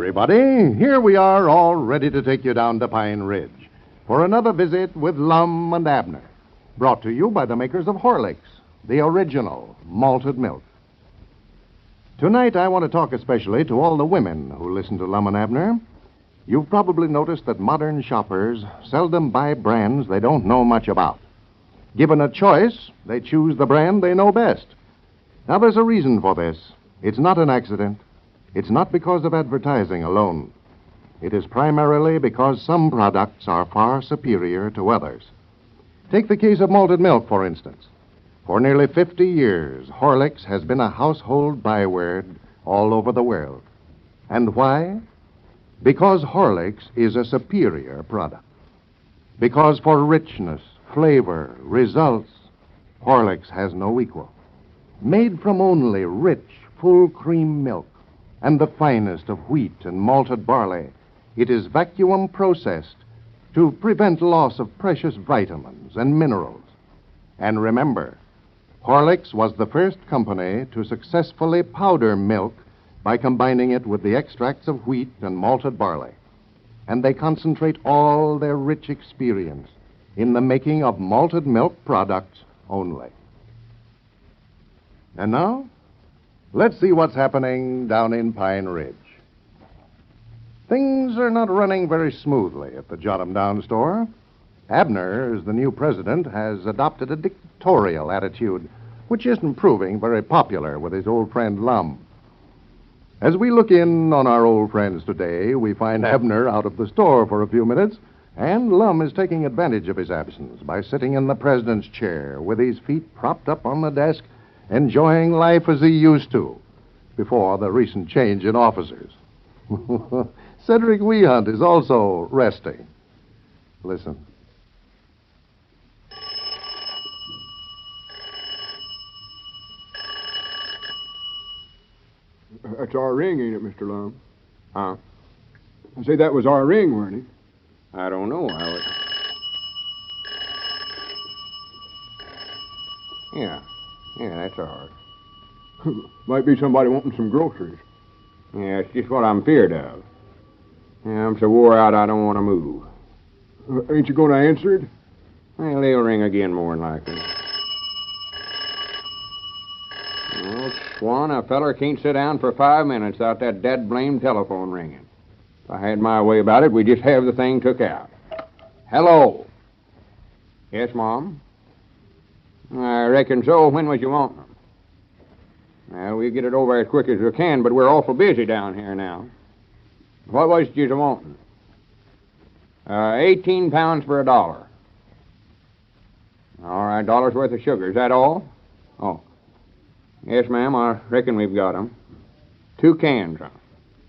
everybody. Here we are, all ready to take you down to Pine Ridge for another visit with Lum and Abner, brought to you by the makers of Horlicks, the original malted milk. Tonight, I want to talk especially to all the women who listen to Lum and Abner. You've probably noticed that modern shoppers seldom buy brands they don't know much about. Given a choice, they choose the brand they know best. Now, there's a reason for this. It's not an accident. It's not because of advertising alone. It is primarily because some products are far superior to others. Take the case of malted milk, for instance. For nearly 50 years, Horlicks has been a household byword all over the world. And why? Because Horlicks is a superior product. Because for richness, flavor, results, Horlicks has no equal. Made from only rich, full cream milk and the finest of wheat and malted barley, it is vacuum processed to prevent loss of precious vitamins and minerals. And remember, Horlicks was the first company to successfully powder milk by combining it with the extracts of wheat and malted barley. And they concentrate all their rich experience in the making of malted milk products only. And now, let's see what's happening down in Pine Ridge. Things are not running very smoothly at the Jot-'em Down store. Abner, as the new president, has adopted a dictatorial attitude, which isn't proving very popular with his old friend Lum. As we look in on our old friends today, we find Abner out of the store for a few minutes, and Lum is taking advantage of his absence by sitting in the president's chair with his feet propped up on the desk, enjoying life as he used to before the recent change in officers. Cedric Weehunt is also resting. Listen. That's our ring, ain't it, Mr. Lum? Huh? I say that was our ring, weren't it? I don't know. Yeah, that's ours. Might be somebody wanting some groceries. Yeah, it's just what I'm feared of. Yeah, I'm so wore out I don't want to move. Ain't you going to answer it? Well, they'll ring again more than likely. Oh, Swan, a feller can't sit down for 5 minutes without that dead-blamed telephone ringing. If I had my way about it, we'd just have the thing took out. Hello. Yes, Mom? I reckon so. When was you wanting them? Well, we'll get it over as quick as we can, but we're awful busy down here now. What was it you wanting? 18 pounds for $1. All right, $1 worth of sugar. Is that all? Oh. Yes, ma'am, I reckon we've got 'em. 2 cans.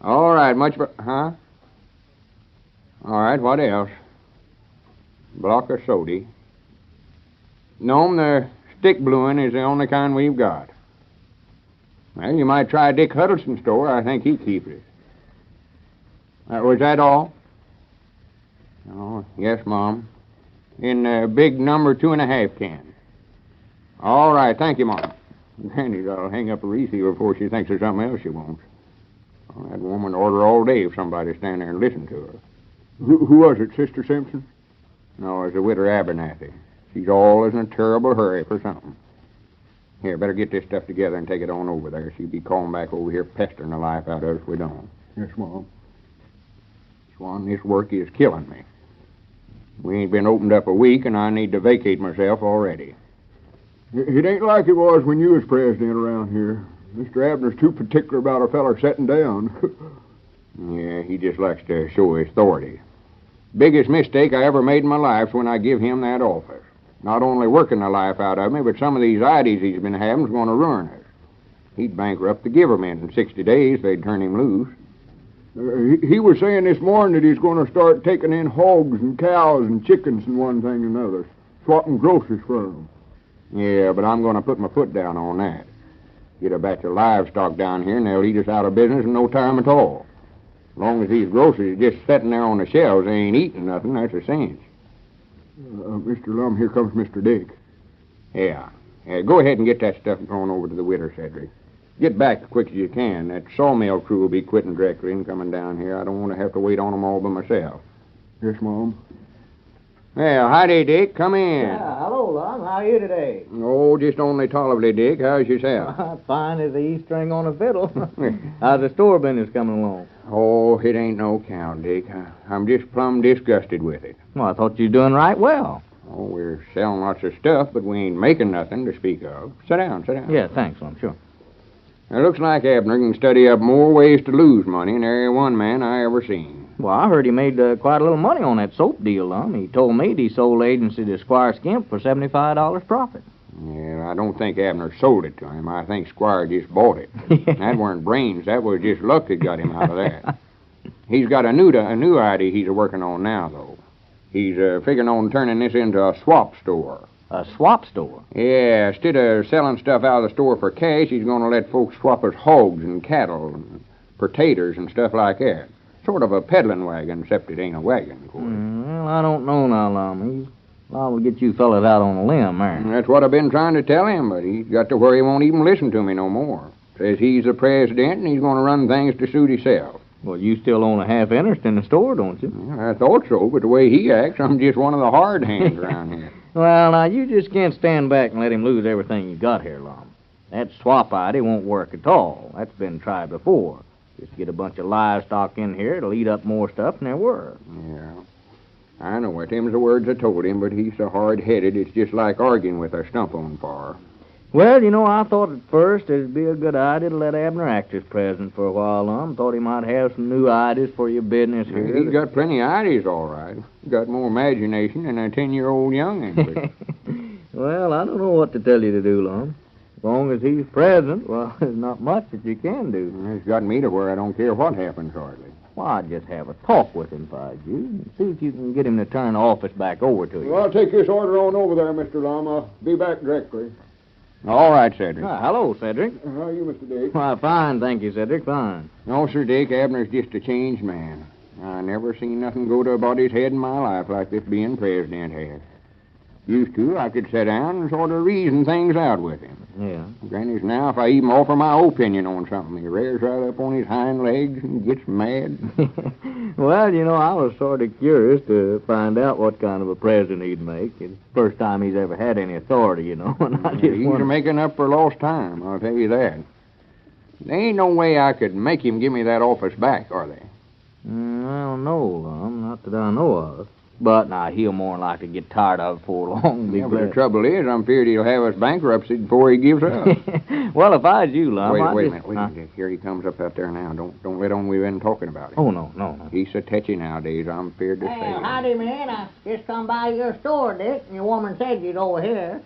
All right, much for... Huh? All right, what else? Block of soda. No, the stick blueing is the only kind we've got. Well, you might try Dick Huddleston's store. I think he keeps it. Was that all? Oh, yes, Mom. In big number 2.5 can. All right, thank you, Mom. Granny's ought to hang up a receiver before she thinks there's something else she wants. Well, that woman would order all day if somebody stand there and listen to her. Who was it, Sister Simpson? No, it's the widow Abernathy. She's always in a terrible hurry for something. Here, better get this stuff together and take it on over there. She'll be calling back over here pestering the life out of us if we don't. Yes, Mom. Swan, this work is killing me. We ain't been opened up a week, and I need to vacate myself already. It ain't like it was when you was president around here. Mr. Abner's too particular about a feller setting down. Yeah, he just likes to show his authority. Biggest mistake I ever made in my life's when I give him that office. Not only working the life out of me, but some of these ideas he's been having's going to ruin us. He'd bankrupt the government in 60 days if they'd turn him loose. He was saying this morning that he's going to start taking in hogs and cows and chickens and one thing and another, swapping groceries for them. Yeah, but I'm going to put my foot down on that. Get a batch of livestock down here and they'll eat us out of business in no time at all. As long as these groceries are just sitting there on the shelves, they ain't eating nothing, that's a cinch. Mr. Lum, here comes Mr. Dick. Yeah. Go ahead and get that stuff going over to the widow, Cedric. Get back as quick as you can. That sawmill crew will be quitting directly and coming down here. I don't want to have to wait on them all by myself. Yes, Mom. Well, howdy, Dick. Come in. Yeah, hello, Lum. How are you today? Oh, just only tolerably, Dick. How's yourself? Fine as the E string on a fiddle. How's the store business coming along? Oh, it ain't no count, Dick. I'm just plumb disgusted with it. Well, I thought you were doing right well. Oh, we're selling lots of stuff, but we ain't making nothing to speak of. Sit down, sit down. Yeah, thanks, Lum, sure. It looks like Abner can study up more ways to lose money than any one man I ever seen. Well, I heard he made quite a little money on that soap deal, Lum. He told me he sold agency to Squire Skimp for $75 profit. Yeah, I don't think Abner sold it to him. I think Squire just bought it. That weren't brains. That was just luck that got him out of that. He's got a new idea he's working on now, though. He's figuring on turning this into a swap store. A swap store? Yeah, instead of selling stuff out of the store for cash, he's going to let folks swap us hogs and cattle and potatoes and stuff like that. Sort of a peddling wagon, except it ain't a wagon, of course. Well, I don't know now, Lum. He's liable to get you fellas out on a limb, there. That's what I've been trying to tell him, but he's got to where he won't even listen to me no more. Says he's the president and he's going to run things to suit himself. Well, you still own a half interest in the store, don't you? Yeah, I thought so, but the way he acts, I'm just one of the hard hands around here. Well, now, you just can't stand back and let him lose everything you got here, Lum. That swap idea won't work at all. That's been tried before. Just get a bunch of livestock in here, it'll eat up more stuff than there were. Yeah, I know it. Them's the words I told him, but he's so hard-headed, it's just like arguing with a stump on fire. Well, you know, I thought at first it'd be a good idea to let Abner act as president for a while, Lum. Thought he might have some new ideas for your business here. He's got plenty of ideas, all right. Got more imagination than a 10-year-old young'un. Well, I don't know what to tell you to do, Lum. As long as he's president, well, there's not much that you can do. It's got me to where I don't care what happens, hardly. Well, I'd just have a talk with him if I was you, and see if you can get him to turn the office back over to you. Well, I'll take this order on over there, Mr. Lum. I'll be back directly. All right, Cedric. Hello, Cedric. How are you, Mr. Dick? Why, fine, thank you, Cedric, fine. No, sir, Dick, Abner's just a changed man. I never seen nothing go to a body's head in my life like this being president has. Used to, I could sit down and sort of reason things out with him. Yeah. Granny's now, if I even offer my opinion on something, he rears right up on his hind legs and gets mad. Well, you know, I was sort of curious to find out what kind of a president he'd make. It's the first time he's ever had any authority, you know. And I just He's wondered... making up for lost time, I'll tell you that. There ain't no way I could make him give me that office back, are there? I don't know, Lum. Not that I know of. But now he'll more than likely get tired of it before long. Yeah, but the trouble is, I'm feared he'll have us bankruptcy before he gives up. Well, if I was you, Lum, Wait a I'd minute. Dick. Here he comes up out there now. Don't let on we've been talking about him. Oh, no. He's so touchy nowadays, I'm feared to say it. Howdy, man. I just come by your store, Dick, and your woman said you'd over here.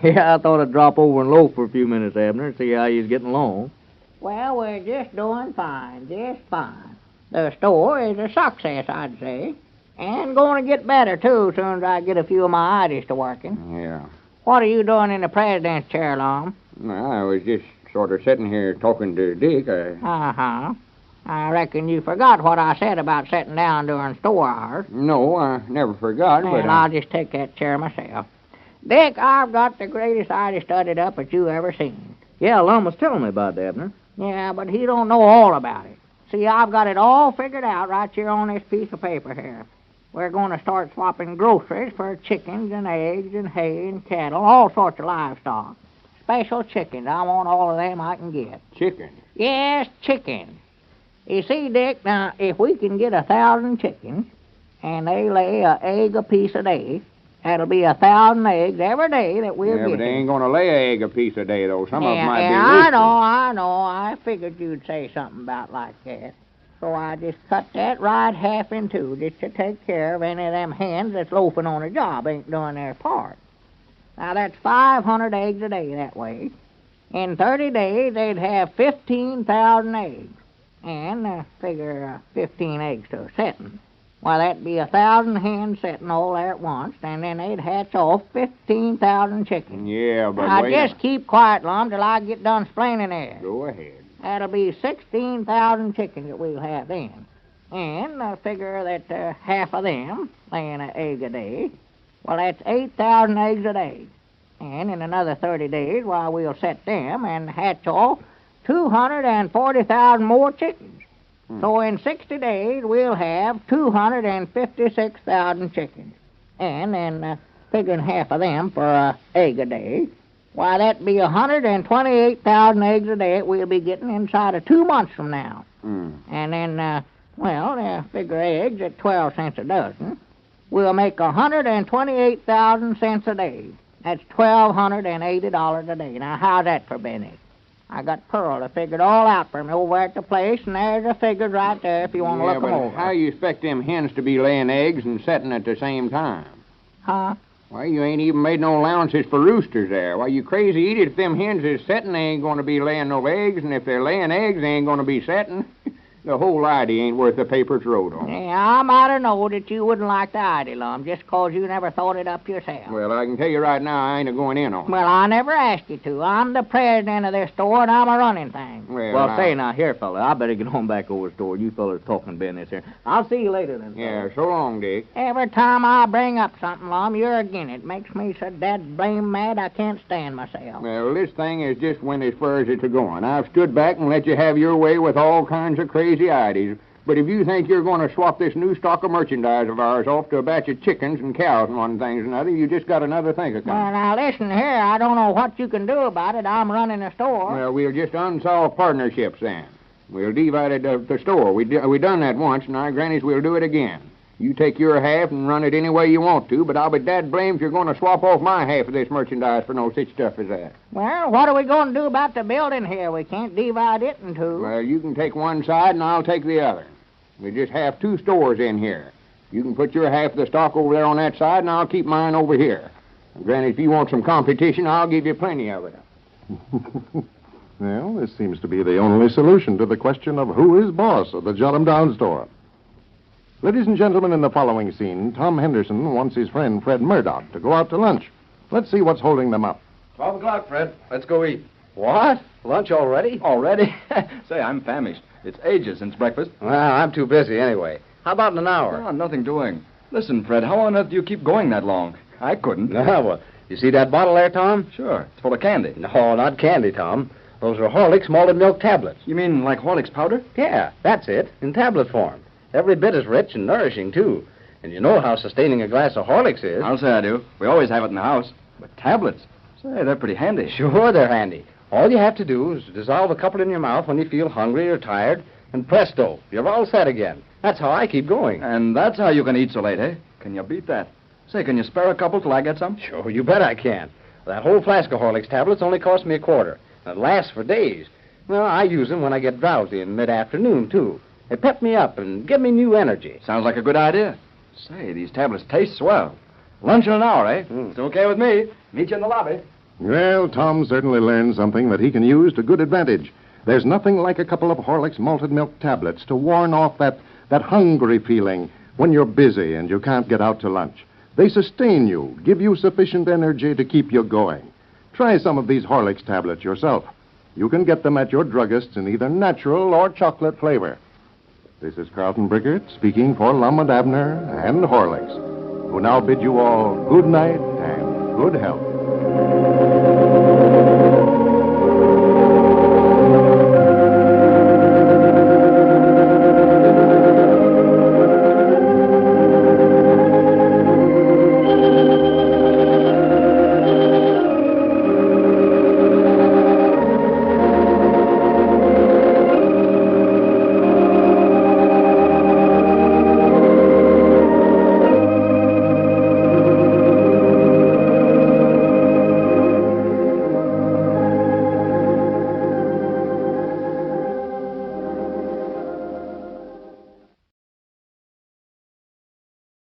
Yeah, I thought I'd drop over and loaf for a few minutes, Abner, and see how you's getting along. Well, we're just doing fine, just fine. The store is a success, I'd say. And going to get better, too, as soon as I get a few of my ideas to working. Yeah. What are you doing in the president's chair, Lum? Well, I was just sort of sitting here talking to Dick. Uh-huh. I reckon you forgot what I said about sitting down during store hours. No, I never forgot, Well, but... I'll just take that chair myself. Dick, I've got the greatest idea studied up that you ever seen. Yeah, Lum was telling me about that, Abner. Yeah, but he don't know all about it. See, I've got it all figured out right here on this piece of paper here. We're going to start swapping groceries for chickens and eggs and hay and cattle, all sorts of livestock. Special chickens. I want all of them I can get. Chicken? Yes, chickens. You see, Dick, now, if we can get 1,000 chickens, and they lay an egg apiece a day, that'll be 1,000 eggs every day that we'll get. Yeah, but they ain't going to lay an egg a piece a day, though. Some of them might be I roosters. know. I figured you'd say something about like that. So I just cut that right half in two just to take care of any of them hens that's loafing on a job, ain't doing their part. Now, that's 500 eggs a day that way. In 30 days, they'd have 15,000 eggs. And figure 15 eggs to a setting. Well, that'd be 1,000 hens setting all there at once, and then they'd hatch off 15,000 chickens. Yeah, but Now, wait just keep quiet, Lum, till I get done explaining it. Go ahead. That'll be 16,000 chickens that we'll have then. And I figure that half of them laying an egg a day, well, that's 8,000 eggs a day. And in another 30 days, well, we'll set them and hatch off 240,000 more chickens. So in 60 days, we'll have 256,000 chickens. And then figuring half of them for an egg a day, why, that'd be 128,000 eggs a day that we'll be getting inside of 2 months from now. And then, figure eggs at 12 cents a dozen. We'll make 128,000 cents a day. That's $1,280 a day. Now, how's that for Benny? I got Pearl to figure it all out for me over at the place, and there's the figures right there if you want to look them over. How you expect them hens to be laying eggs and setting at the same time? Huh? Why, you ain't even made no allowances for roosters there. Why, you crazy idiot, if them hens is setting, they ain't going to be laying no eggs, and if they're laying eggs, they ain't going to be setting. The whole idea ain't worth the paper it's wrote on. Yeah, I might have known that you wouldn't like the idea, Lum, just 'cause you never thought it up yourself. Well, I can tell you right now, I ain't a-going in on it. Well, I never asked you to. I'm the president of this store, and I'm a running thing. Well, say now, here, fella, I better get on back over the store. You fellas talking business here. I'll see you later then. Yeah, so long, Dick. Every time I bring up something, Lum, you're again it. Makes me so dead blame mad I can't stand myself. Well, this thing is just went as far as it's a-going. I've stood back and let you have your way with all kinds of crazy ideas. But if you think you're going to swap this new stock of merchandise of ours off to a batch of chickens and cows and one thing and another, you just got another thing a coming. Well, now, listen here. I don't know what you can do about it. I'm running the store. Well, we'll just unsolve partnerships then. We'll divide the store. We done that once, and our grannies will do it again. You take your half and run it any way you want to, but I'll be dad blamed if you're going to swap off my half of this merchandise for no such stuff as that. Well, what are we going to do about the building here? We can't divide it in two. Well, you can take one side and I'll take the other. We just have 2 stores in here. You can put your half of the stock over there on that side, and I'll keep mine over here. Granny, if you want some competition, I'll give you plenty of it. Well, this seems to be the only solution to the question of who is boss of the Jot 'em Down store. Ladies and gentlemen, in the following scene, Tom Henderson wants his friend Fred Murdoch to go out to lunch. Let's see what's holding them up. 12 o'clock, Fred. Let's go eat. What? Lunch already? Already? Say, I'm famished. It's ages since breakfast. Well, I'm too busy anyway. How about in an hour? Oh, nothing doing. Listen, Fred, how on earth do you keep going that long? I couldn't. No, well, you see that bottle there, Tom? Sure. It's full of candy. No, not candy, Tom. Those are Horlicks malted milk tablets. You mean like Horlicks powder? Yeah, that's it, in tablet form. Every bit as rich and nourishing, too. And you know how sustaining a glass of Horlicks is. I'll say I do. We always have it in the house. But tablets? Say, they're pretty handy. Sure, they're handy. All you have to do is dissolve a couple in your mouth when you feel hungry or tired, and presto, you're all set again. That's how I keep going. And that's how you can eat so late, eh? Can you beat that? Say, can you spare a couple till I get some? Sure, you bet I can. That whole flask of Horlicks tablets only cost me $1, and it lasts for days. Well, I use them when I get drowsy in mid-afternoon, too. They pep me up and give me new energy. Sounds like a good idea. Say, these tablets taste swell. Lunch in an hour, eh? It's okay with me. Meet you in the lobby. Well, Tom certainly learned something that he can use to good advantage. There's nothing like a couple of Horlicks malted milk tablets to warn off that hungry feeling when you're busy and you can't get out to lunch. They sustain you, give you sufficient energy to keep you going. Try some of these Horlicks tablets yourself. You can get them at your druggist's in either natural or chocolate flavor. This is Carlton Brickert speaking for Lum and Abner and Horlicks, who now bid you all good night and good health.